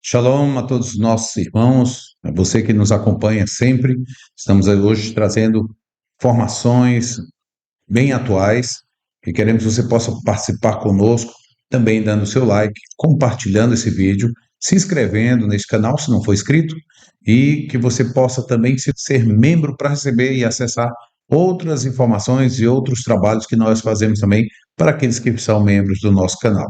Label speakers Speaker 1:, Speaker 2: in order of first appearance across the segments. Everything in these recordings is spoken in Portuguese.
Speaker 1: Shalom a todos os nossos irmãos, a você que nos acompanha sempre. Estamos hoje trazendo informações bem atuais e queremos que você possa participar conosco, também dando seu like, compartilhando esse vídeo, se inscrevendo nesse canal se não for inscrito e que você possa também ser membro para receber e acessar outras informações e outros trabalhos que nós fazemos também para aqueles que são membros do nosso canal.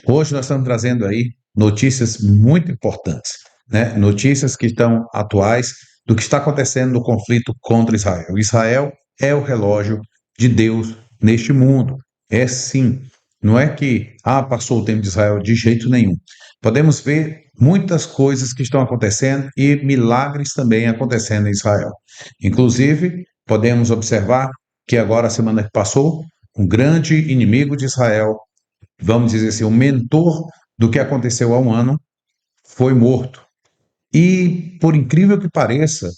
Speaker 1: Hoje nós estamos trazendo aí notícias muito importantes, né? Notícias que estão atuais do que está acontecendo no conflito contra Israel. Israel é o relógio de Deus neste mundo. É sim. Não é que, passou o tempo de Israel, de jeito nenhum. Podemos ver muitas coisas que estão acontecendo e milagres também acontecendo em Israel. Inclusive, podemos observar que agora, a semana que passou, um grande inimigo de Israel, vamos dizer assim, o mentor do que aconteceu há um ano, foi morto. E, por incrível que pareça,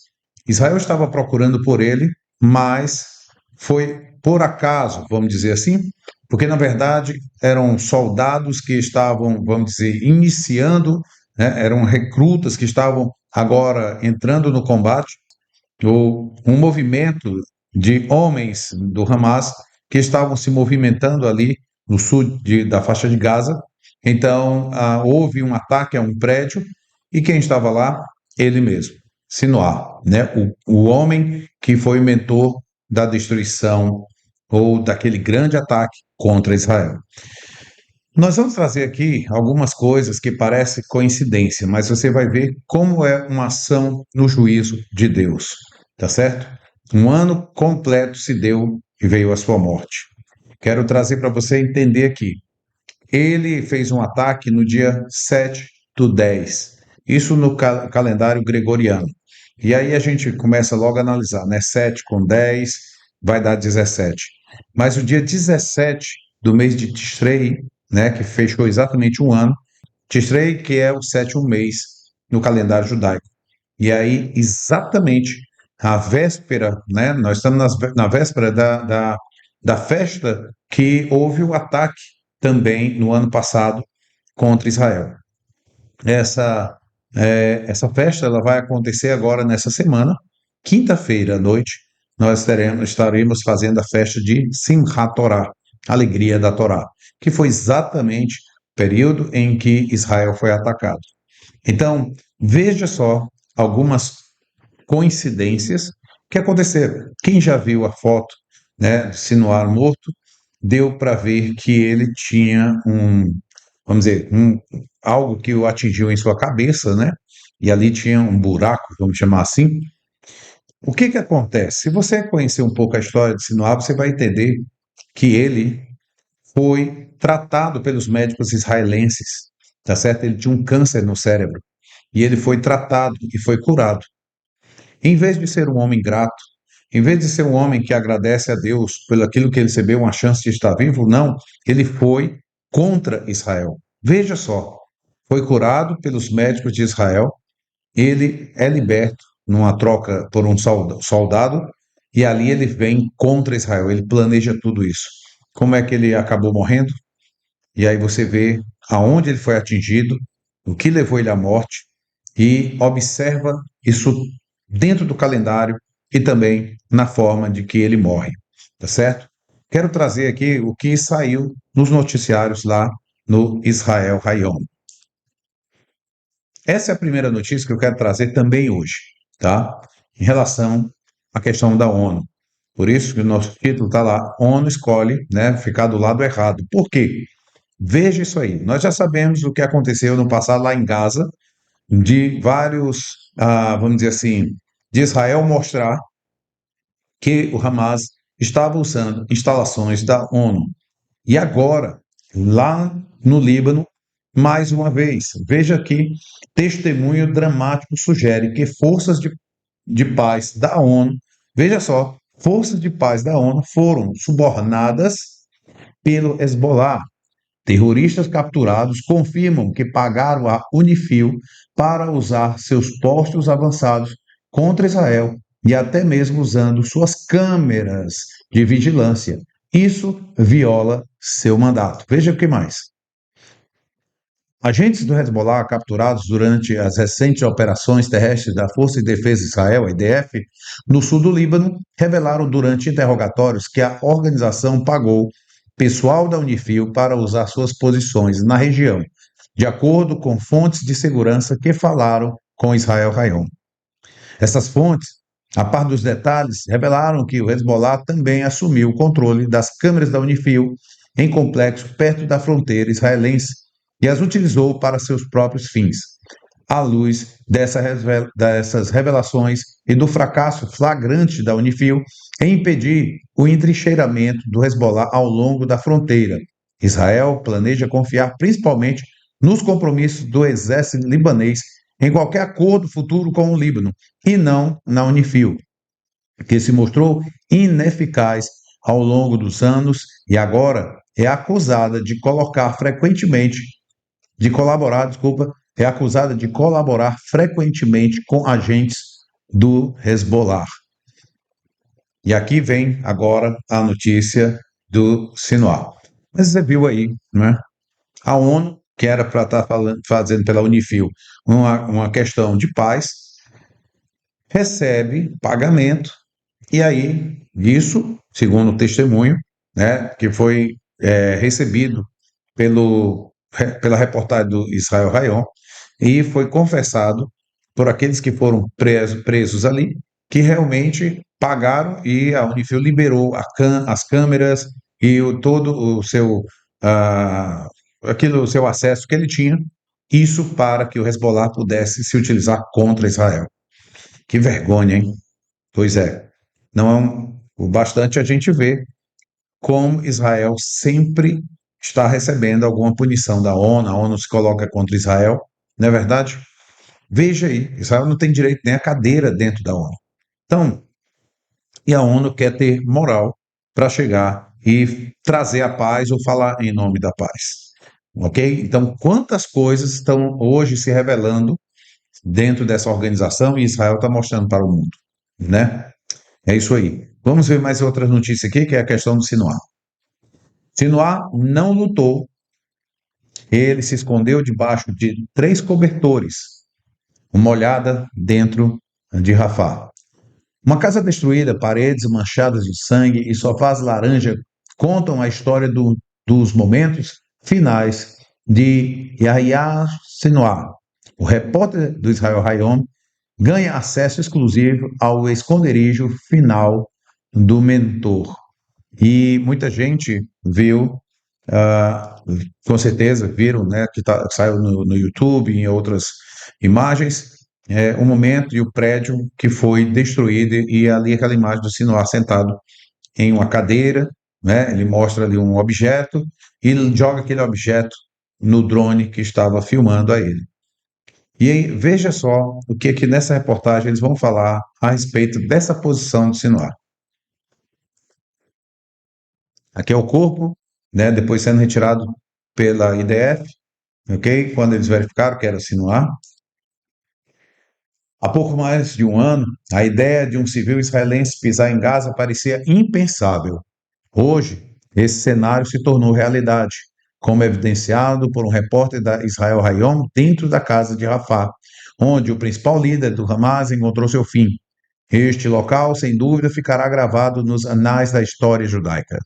Speaker 1: Israel estava procurando por ele, mas foi por acaso, vamos dizer assim, porque, na verdade, eram soldados que estavam, vamos dizer, iniciando, né, eram recrutas que estavam agora entrando no combate, ou um movimento de homens do Hamas que estavam se movimentando ali no sul da faixa de Gaza. Então, houve um ataque a um prédio e quem estava lá? Ele mesmo, Sinoar, né? O homem que foi o mentor da destruição ou daquele grande ataque contra Israel. Nós vamos trazer aqui algumas coisas que parecem coincidência, mas você vai ver como é uma ação no juízo de Deus, tá certo? Um ano completo se deu e veio a sua morte. Quero trazer para você entender aqui. Ele fez um ataque no dia 7/10, isso no calendário gregoriano. E aí a gente começa logo a analisar, né? 7 com 10 vai dar 17. Mas o dia 17 do mês de Tishrei, né, que fechou exatamente um ano, Tishrei, que é o sétimo mês no calendário judaico. E aí, exatamente a véspera, né, nós estamos na véspera da festa que houve o ataque também no ano passado contra Israel. Essa festa ela vai acontecer agora nessa semana, quinta-feira à noite, nós estaremos fazendo a festa de Simchat Torah, Alegria da Torá, que foi exatamente o período em que Israel foi atacado. Então, veja só algumas coincidências que aconteceram. Quem já viu a foto, né, de Sinoar morto, deu para ver que ele tinha vamos dizer, algo que o atingiu em sua cabeça, né? E ali tinha um buraco, vamos chamar assim. O que que acontece? Se você conhecer um pouco a história de Sinoar, você vai entender que ele foi tratado pelos médicos israelenses, tá certo? Ele tinha um câncer no cérebro e ele foi tratado e foi curado. Em vez de ser um homem grato, em vez de ser um homem que agradece a Deus pelo aquilo que ele recebeu, uma chance de estar vivo, não, ele foi contra Israel. Veja só, foi curado pelos médicos de Israel, ele é liberto numa troca por um soldado, e ali ele vem contra Israel, ele planeja tudo isso. Como é que ele acabou morrendo? E aí você vê aonde ele foi atingido, o que levou ele à morte, e observa isso dentro do calendário e também na forma de que ele morre, tá certo? Quero trazer aqui o que saiu nos noticiários lá no Israel Hayom. Essa é a primeira notícia que eu quero trazer também hoje, tá? Em relação à questão da ONU. Por isso que o nosso título está lá, ONU escolhe, né, ficar do lado errado. Por quê? Veja isso aí. Nós já sabemos o que aconteceu no passado lá em Gaza, de vários, vamos dizer assim, de Israel mostrar que o Hamas estava usando instalações da ONU. E agora, lá no Líbano, mais uma vez, veja que testemunho dramático sugere que forças de paz da ONU, veja só, forças de paz da ONU foram subornadas pelo Hezbollah. Terroristas capturados confirmam que pagaram a Unifil para usar seus postos avançados contra Israel e até mesmo usando suas câmeras de vigilância Isso viola seu mandato. Veja o que mais. Agentes do Hezbollah capturados durante as recentes operações terrestres da Força de Defesa de Israel, a IDF, no sul do Líbano, revelaram durante interrogatórios que a organização pagou pessoal da Unifil para usar suas posições na região, de acordo com fontes de segurança que falaram com Israel Hayom. Essas fontes, a par dos detalhes, revelaram que o Hezbollah também assumiu o controle das câmeras da Unifil em complexo perto da fronteira israelense e as utilizou para seus próprios fins. À luz dessas revelações e do fracasso flagrante da Unifil em impedir o entrincheiramento do Hezbollah ao longo da fronteira, Israel planeja confiar principalmente nos compromissos do exército libanês em qualquer acordo futuro com o Líbano, e não na Unifil, que se mostrou ineficaz ao longo dos anos e agora é acusada de colocar frequentemente, de colaborar, desculpa, é acusada de colaborar frequentemente com agentes do Hezbollah. E aqui vem agora a notícia do Sinuar. Mas você viu aí, né? A ONU, que era para estar fazendo pela Unifil uma questão de paz, recebe pagamento, e aí, isso, segundo o testemunho, né, que foi recebido pela reportagem do Israel Hayom, e foi confessado por aqueles que foram presos ali, que realmente pagaram e a Unifil liberou as câmeras e todo o seu, o seu acesso que ele tinha, isso para que o Hezbollah pudesse se utilizar contra Israel. Que vergonha, hein? Pois é. Não é o bastante a gente ver como Israel sempre está recebendo alguma punição da ONU, a ONU se coloca contra Israel, não é verdade? Veja aí, Israel não tem direito nem a cadeira dentro da ONU. Então, e a ONU quer ter moral para chegar e trazer a paz ou falar em nome da paz. Ok? Então, quantas coisas estão hoje se revelando dentro dessa organização e Israel está mostrando para o mundo, né? É isso aí. Vamos ver mais outra notícia aqui, que é a questão do Sinuar. Sinuar não lutou, ele se escondeu debaixo de 3 cobertores, uma olhada dentro de Rafah. Uma casa destruída, paredes manchadas de sangue e sofás laranja contam a história dos momentos finais de Yahya Sinuar. O repórter do Israel Hayom ganha acesso exclusivo ao esconderijo final do mentor. E muita gente viu, com certeza viram, né, que saiu no YouTube e em outras imagens, o momento e o prédio que foi destruído e ali aquela imagem do Sinuar sentado em uma cadeira, né, ele mostra ali um objeto e joga aquele objeto no drone que estava filmando a ele. E aí, veja só o que nessa reportagem eles vão falar a respeito dessa posição do Sinuar. Aqui é o corpo, né, depois sendo retirado pela IDF, ok? Quando eles verificaram que era Sinuar. Há pouco mais de um ano, a ideia de um civil israelense pisar em Gaza parecia impensável. Hoje, esse cenário se tornou realidade, como evidenciado por um repórter da Israel Hayom dentro da casa de Rafah, onde o principal líder do Hamas encontrou seu fim. Este local, sem dúvida, ficará gravado nos anais da história judaica.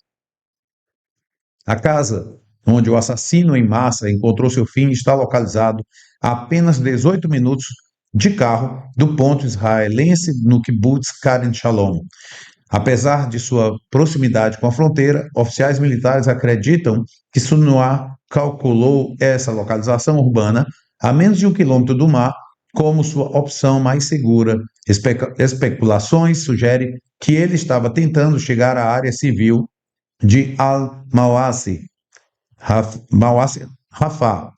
Speaker 1: A casa onde o assassino em massa encontrou seu fim está localizado a apenas 18 minutos de carro do ponto israelense no kibbutz Karen Shalom. Apesar de sua proximidade com a fronteira, oficiais militares acreditam que Sinuar calculou essa localização urbana a menos de 1 quilômetro do mar como sua opção mais segura. Especulações sugerem que ele estava tentando chegar à área civil de Al-Mawasi, Rafah,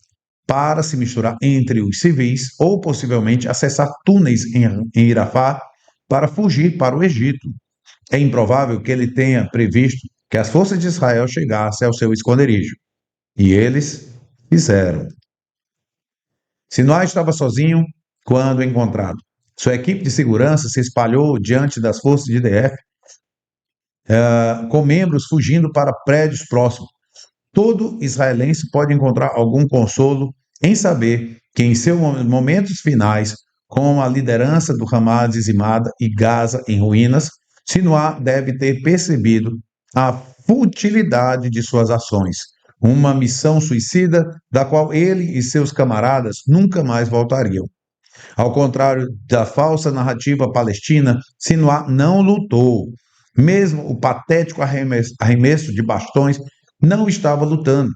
Speaker 1: para se misturar entre os civis ou possivelmente acessar túneis em Rafah para fugir para o Egito. É improvável que ele tenha previsto que as forças de Israel chegassem ao seu esconderijo. E eles fizeram. Sinuar estava sozinho quando encontrado. Sua equipe de segurança se espalhou diante das forças de IDF com membros fugindo para prédios próximos. Todo israelense pode encontrar algum consolo em saber que em seus momentos finais, com a liderança do Hamas dizimada e Gaza em ruínas, Sinwar deve ter percebido a futilidade de suas ações, uma missão suicida da qual ele e seus camaradas nunca mais voltariam. Ao contrário da falsa narrativa palestina, Sinwar não lutou. Mesmo o patético arremesso de bastões não estava lutando.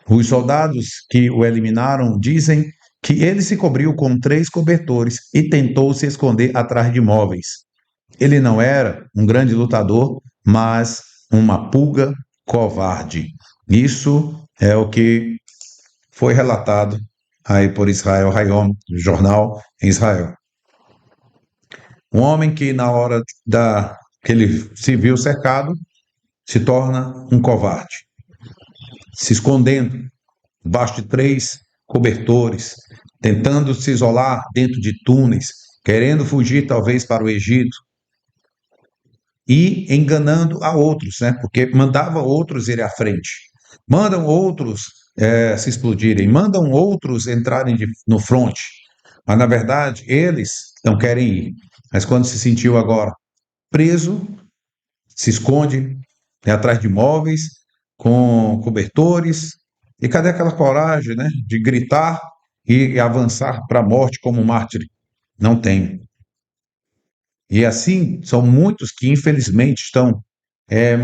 Speaker 1: Os soldados que o eliminaram dizem que ele se cobriu com 3 cobertores e tentou se esconder atrás de móveis. Ele não era um grande lutador, mas uma pulga covarde. Isso é o que foi relatado aí por Israel Hayom, jornal em Israel. Um homem que na hora que ele se viu cercado, se torna um covarde, se escondendo debaixo de 3 cobertores, tentando se isolar dentro de túneis, querendo fugir talvez para o Egito e enganando a outros, né? Porque mandava outros irem à frente, mandam outros se explodirem, mandam outros entrarem no fronte, mas na verdade eles não querem ir. Mas quando se sentiu agora preso, se esconde atrás de móveis, com cobertores. E cadê aquela coragem, né, de gritar e avançar para a morte como mártir? Não tem. E assim, são muitos que infelizmente estão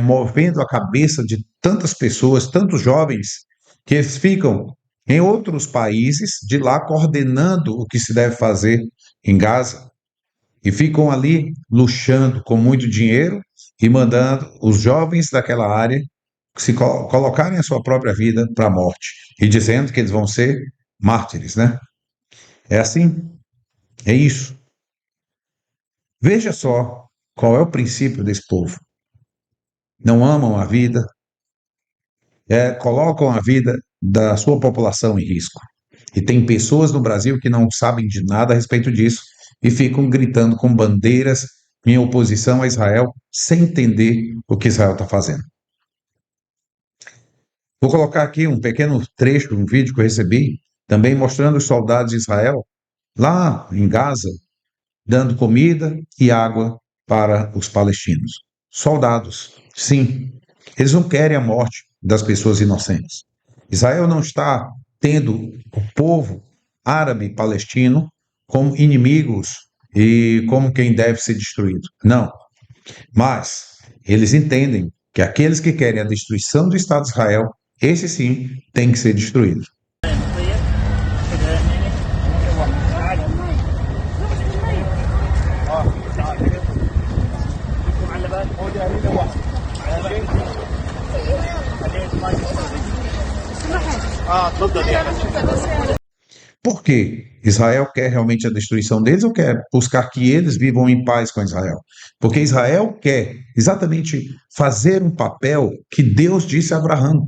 Speaker 1: movendo a cabeça de tantas pessoas, tantos jovens, que eles ficam em outros países, de lá coordenando o que se deve fazer em Gaza, e ficam ali luxando com muito dinheiro e mandando os jovens daquela área se colocarem a sua própria vida para a morte e dizendo que eles vão ser mártires, né? É assim, é isso. Veja só qual é o princípio desse povo. Não amam a vida, colocam a vida da sua população em risco. E tem pessoas no Brasil que não sabem de nada a respeito disso e ficam gritando com bandeiras em oposição a Israel, sem entender o que Israel está fazendo. Vou colocar aqui um pequeno trecho, um vídeo que eu recebi, também mostrando os soldados de Israel lá em Gaza, dando comida e água para os palestinos. Soldados, sim, eles não querem a morte das pessoas inocentes. Israel não está tendo o povo árabe palestino como inimigos e como quem deve ser destruído. Não. Mas eles entendem que aqueles que querem a destruição do Estado de Israel, esse sim tem que ser destruído. Por quê? Israel quer realmente a destruição deles ou quer buscar que eles vivam em paz com Israel? Porque Israel quer exatamente fazer um papel que Deus disse a Abraão: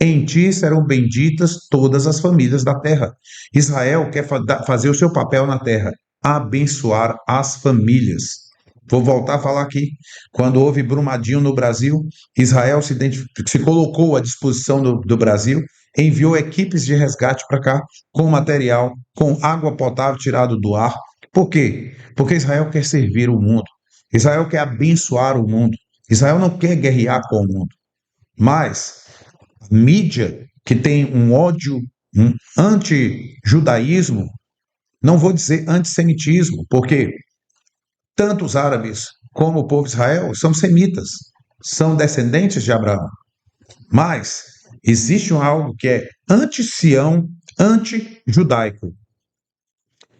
Speaker 1: em ti serão benditas todas as famílias da terra. Israel quer fazer o seu papel na terra, abençoar as famílias. Vou voltar a falar aqui. Quando houve Brumadinho no Brasil, Israel se colocou à disposição do Brasil, enviou equipes de resgate para cá, com material, com água potável tirada do ar. Por quê? Porque Israel quer servir o mundo. Israel quer abençoar o mundo. Israel não quer guerrear com o mundo. Mas a mídia que tem um ódio, um anti-judaísmo, não vou dizer antissemitismo, porque tanto os árabes como o povo de Israel são semitas, são descendentes de Abraão. Mas existe algo que é anti-sião, anti-judaico.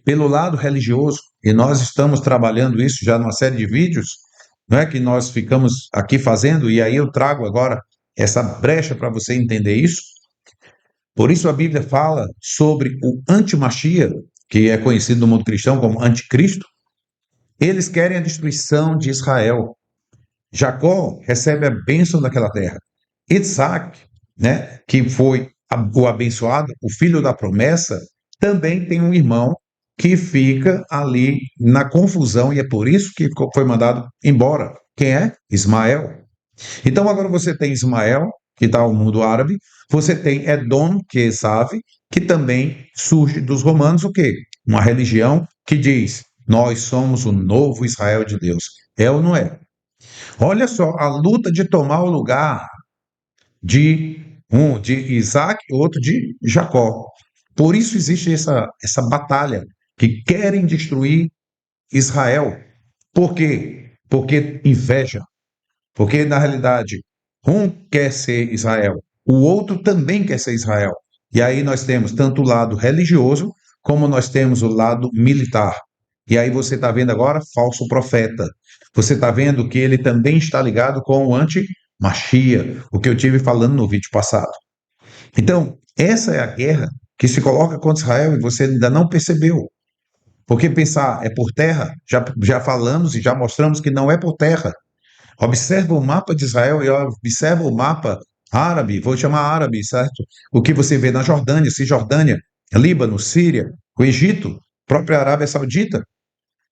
Speaker 1: Pelo lado religioso, e nós estamos trabalhando isso já numa série de vídeos, não é que nós ficamos aqui fazendo, e aí eu trago agora essa brecha para você entender isso. Por isso a Bíblia fala sobre o antimachia, que é conhecido no mundo cristão como anticristo. Eles querem a destruição de Israel. Jacó recebe a bênção daquela terra. Isaac, né, que foi o abençoado, o filho da promessa, também tem um irmão que fica ali na confusão e é por isso que foi mandado embora Quem é? Ismael. Então agora você tem Ismael, que está o mundo árabe, você tem Edom, que é Esav, que também surge dos romanos, o quê? Uma religião que diz, nós somos o novo Israel de Deus. É ou não é? Olha só, a luta de tomar o lugar de um de Isaac e outro de Jacó. Por isso existe essa batalha que querem destruir Israel. Por quê? Porque inveja. Porque, na realidade, um quer ser Israel, o outro também quer ser Israel. E aí nós temos tanto o lado religioso, como nós temos o lado militar. E aí você está vendo agora falso profeta. Você está vendo que ele também está ligado com o anti-Machia, o que eu tive falando no vídeo passado. Então, essa é a guerra que se coloca contra Israel e você ainda não percebeu. Porque pensar é por terra, já falamos e já mostramos que não é por terra. Observa o mapa de Israel e observa o mapa árabe, vou chamar árabe, certo? O que você vê na Jordânia, Cisjordânia, Líbano, Síria, o Egito, própria Arábia Saudita,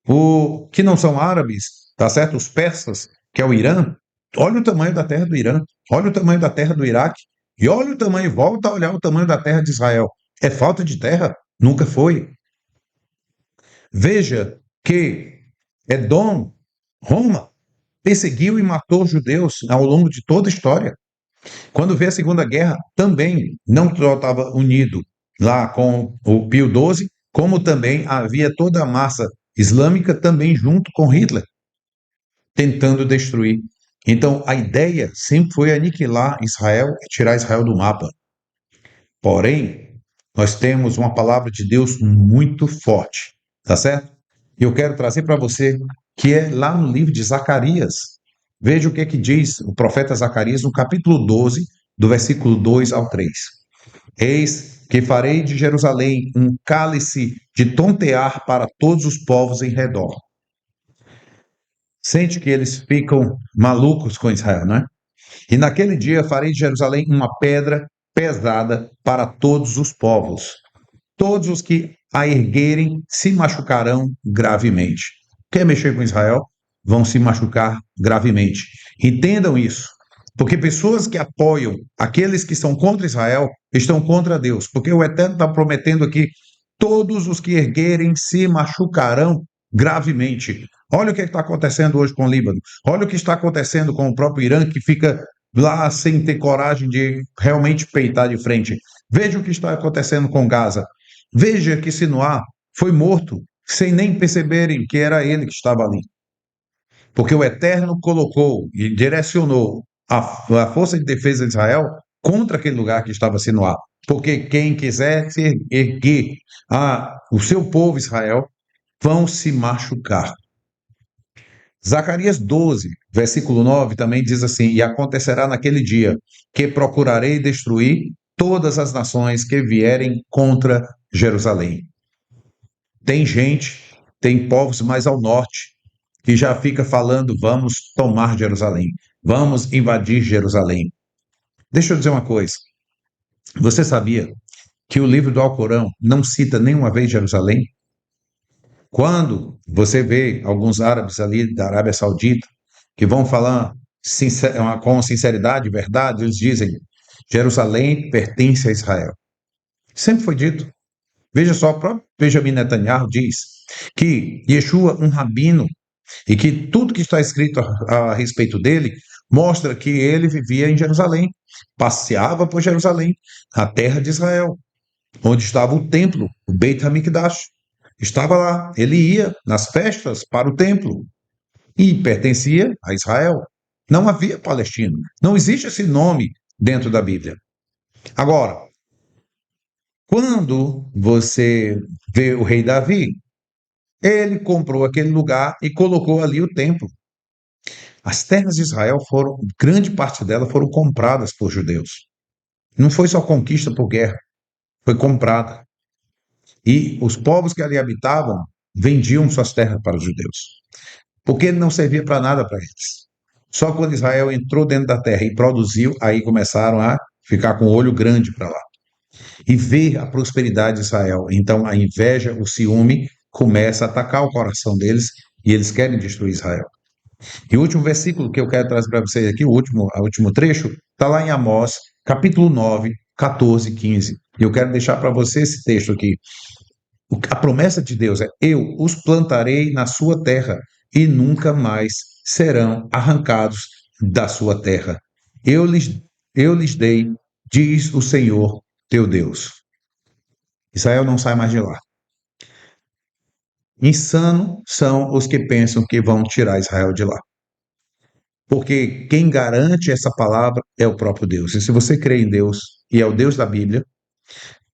Speaker 1: o que não são árabes, tá certo? Os persas, que é o Irã. Olha o tamanho da terra do Irã, olha o tamanho da terra do Iraque, e olha o tamanho, volta a olhar o tamanho da terra de Israel. É falta de terra? Nunca foi. Veja que Edom, Roma, perseguiu e matou judeus ao longo de toda a história. Quando veio a Segunda Guerra, também não só estava unido lá com o Pio XII, como também havia toda a massa islâmica também junto com Hitler, tentando destruir. Então, a ideia sempre foi aniquilar Israel e tirar Israel do mapa. Porém, nós temos uma palavra de Deus muito forte, tá certo? E eu quero trazer para você que é lá no livro de Zacarias. Veja o que é que diz o profeta Zacarias no capítulo 12, do versículo 2 ao 3. Eis que farei de Jerusalém um cálice de tontear para todos os povos em redor. Sente que eles ficam malucos com Israel, não é? E naquele dia farei de Jerusalém uma pedra pesada para todos os povos. Todos os que a erguerem se machucarão gravemente. Quer mexer com Israel? Vão se machucar gravemente. Entendam isso. Porque pessoas que apoiam aqueles que são contra Israel estão contra Deus. Porque o Eterno está prometendo aqui: todos os que erguerem se machucarão gravemente. Olha o que está acontecendo hoje com o Líbano. Olha o que está acontecendo com o próprio Irã, que fica lá sem ter coragem de realmente peitar de frente. Veja o que está acontecendo com Gaza. Veja que Sinoá foi morto sem nem perceberem que era ele que estava ali. Porque o Eterno colocou e direcionou a força de defesa de Israel contra aquele lugar que estava Sinoá. Porque quem quiser se erguer o seu povo Israel vão se machucar. Zacarias 12, versículo 9, também diz assim: E acontecerá naquele dia que procurarei destruir todas as nações que vierem contra Jerusalém. Tem gente, tem povos mais ao norte, que já fica falando: vamos tomar Jerusalém, vamos invadir Jerusalém. Deixa eu dizer uma coisa: você sabia que o livro do Alcorão não cita nenhuma vez Jerusalém? Quando você vê alguns árabes ali da Arábia Saudita que vão falar com sinceridade e verdade, eles dizem: Jerusalém pertence a Israel. Sempre foi dito. Veja só, o próprio Benjamin Netanyahu diz que Yeshua, um rabino, e que tudo que está escrito a respeito dele mostra que ele vivia em Jerusalém, passeava por Jerusalém, a terra de Israel, onde estava o templo, o Beit HaMikdash. Estava lá, ele ia nas festas para o templo e pertencia a Israel. Não havia palestino, não existe esse nome dentro da Bíblia. Agora, quando você vê o rei Davi, ele comprou aquele lugar e colocou ali o templo. As terras de Israel foram, grande parte delas foram compradas por judeus. Não foi só conquista por guerra, foi comprada. E os povos que ali habitavam vendiam suas terras para os judeus, porque não servia para nada para eles. Só quando Israel entrou dentro da terra e produziu, aí começaram a ficar com o olho grande para lá e ver a prosperidade de Israel. Então a inveja, o ciúme começa a atacar o coração deles e eles querem destruir Israel. E o último versículo que eu quero trazer para vocês aqui, o último trecho, está lá em Amós, capítulo 9, 14, 15. E eu quero deixar para você esse texto aqui. A promessa de Deus é: eu os plantarei na sua terra e nunca mais serão arrancados da sua terra. Eu lhes, eu lhes dei, diz o Senhor teu Deus. Israel não sai mais de lá. Insano são os que pensam que vão tirar Israel de lá. Porque quem garante essa palavra é o próprio Deus. E se você crê em Deus e é o Deus da Bíblia,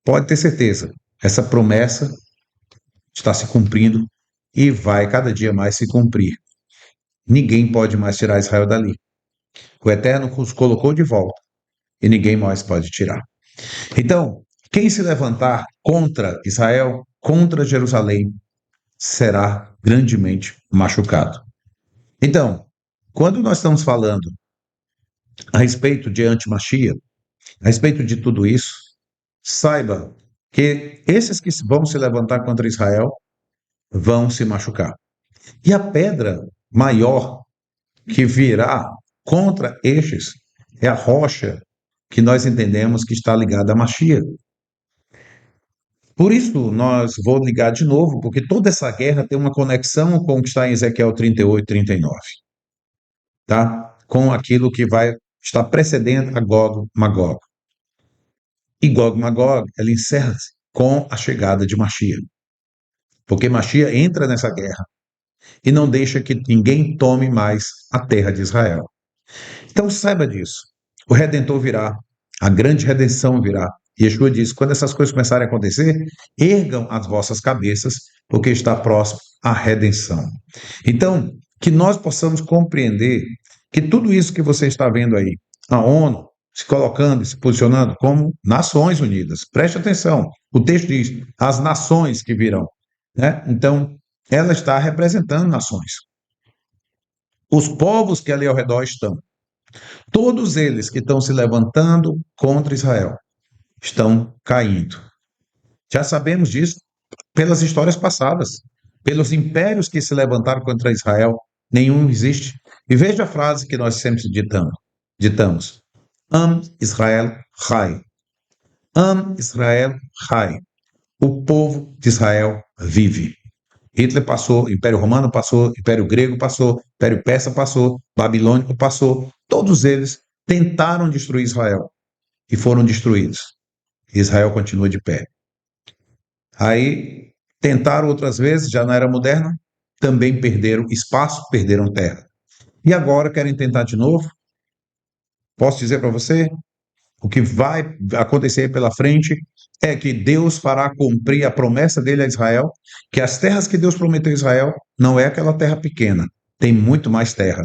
Speaker 1: pode ter certeza, essa promessa está se cumprindo e vai cada dia mais se cumprir. Ninguém pode mais tirar Israel dali. O Eterno os colocou de volta e ninguém mais pode tirar. Então, quem se levantar contra Israel, contra Jerusalém, será grandemente machucado. Então, quando nós estamos falando a respeito de antimachia, a respeito de tudo isso, saiba que esses que vão se levantar contra Israel vão se machucar. E a pedra maior que virá contra estes é a rocha que nós entendemos que está ligada à Machia. Por isso, nós vou ligar de novo, porque toda essa guerra tem uma conexão com o que está em Ezequiel 38, 39, tá? Com aquilo que vai estar precedendo a Gog Magog. E Gog Magog, ela encerra-se com a chegada de Machia. Porque Machia entra nessa guerra e não deixa que ninguém tome mais a terra de Israel. Então saiba disso. O Redentor virá, a grande redenção virá. Yeshua diz: quando essas coisas começarem a acontecer, ergam as vossas cabeças, porque está próximo a redenção. Então, que nós possamos compreender que tudo isso que você está vendo aí, a ONU se colocando e se posicionando como Nações Unidas, preste atenção, o texto diz: as nações que virão. Né? Então, ela está representando nações. Os povos que ali ao redor estão. Todos eles que estão se levantando contra Israel estão caindo. Já sabemos disso pelas histórias passadas, pelos impérios que se levantaram contra Israel, nenhum existe. E veja a frase que nós sempre ditamos: Am Israel Chai. Am Israel Chai. O povo de Israel vive. Hitler passou, Império Romano passou, Império Grego passou, Império Persa passou, Babilônico passou. Todos eles tentaram destruir Israel e foram destruídos. Israel continua de pé. Aí tentaram outras vezes, já na era moderna, também perderam espaço, perderam terra. E agora querem tentar de novo. Posso dizer para você, o que vai acontecer pela frente é que Deus fará cumprir a promessa dele a Israel, que as terras que Deus prometeu a Israel não é aquela terra pequena, tem muito mais terra.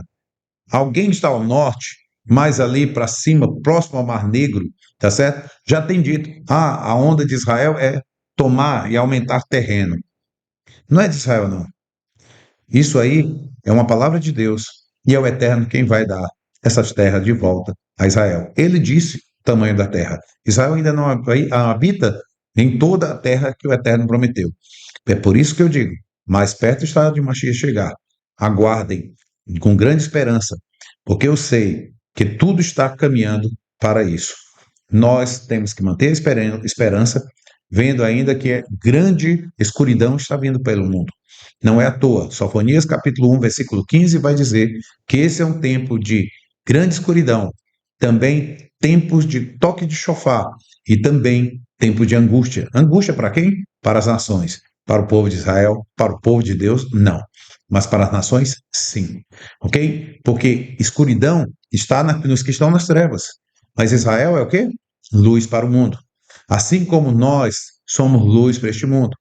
Speaker 1: Alguém está ao norte, mais ali para cima, próximo ao Mar Negro, tá certo? Já tem dito: a onda de Israel é tomar e aumentar terreno. Não é de Israel, não. Isso aí é uma palavra de Deus e é o Eterno quem vai dar essas terras de volta a Israel. Ele disse o tamanho da terra. Israel ainda não habita em toda a terra que o Eterno prometeu. É por isso que eu digo: mais perto está de Mashiach chegar. Aguardem com grande esperança, porque eu sei que tudo está caminhando para isso. Nós temos que manter a esperança, vendo ainda que grande escuridão está vindo pelo mundo. Não é à toa. Sofonias capítulo 1, versículo 15 vai dizer que esse é um tempo de grande escuridão, também tempos de toque de chofar e também tempo de angústia. Angústia para quem? Para as nações. Para o povo de Israel, para o povo de Deus, não. Mas para as nações, sim. Ok? Porque escuridão está nos que estão nas trevas. Mas Israel é o quê? Luz para o mundo. Assim como nós somos luz para este mundo.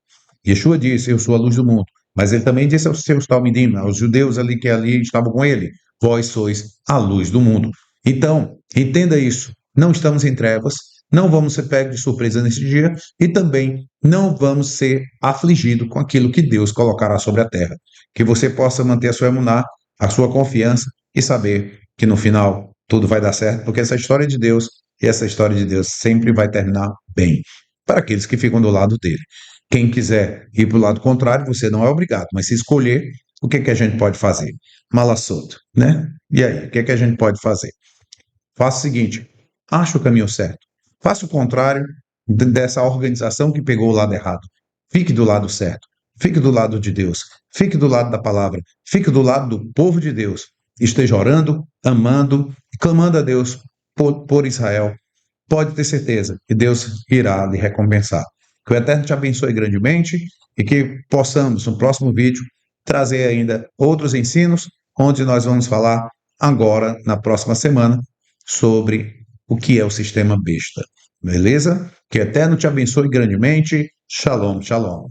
Speaker 1: Yeshua disse: eu sou a luz do mundo. Mas ele também disse aos seus talmidim, aos judeus ali que ali estavam com ele: vós sois a luz do mundo. Então, entenda isso. Não estamos em trevas, não vamos ser pegos de surpresa nesse dia e também não vamos ser afligidos com aquilo que Deus colocará sobre a terra. Que você possa manter a sua emuná, a sua confiança e saber que no final tudo vai dar certo, porque essa história de Deus e essa história de Deus sempre vai terminar bem para aqueles que ficam do lado dele. Quem quiser ir para o lado contrário, você não é obrigado, mas se escolher, o que que a gente pode fazer? Mala solta, né? E aí, o que que a gente pode fazer? Faça o seguinte, ache o caminho certo. Faça o contrário dessa organização que pegou o lado errado. Fique do lado certo. Fique do lado de Deus. Fique do lado da palavra. Fique do lado do povo de Deus. Esteja orando, amando e clamando a Deus por Israel. Pode ter certeza que Deus irá lhe recompensar. Que o Eterno te abençoe grandemente e que possamos, no próximo vídeo, trazer ainda outros ensinos, onde nós vamos falar agora, na próxima semana, sobre o que é o sistema besta. Beleza? Que o Eterno te abençoe grandemente. Shalom, shalom.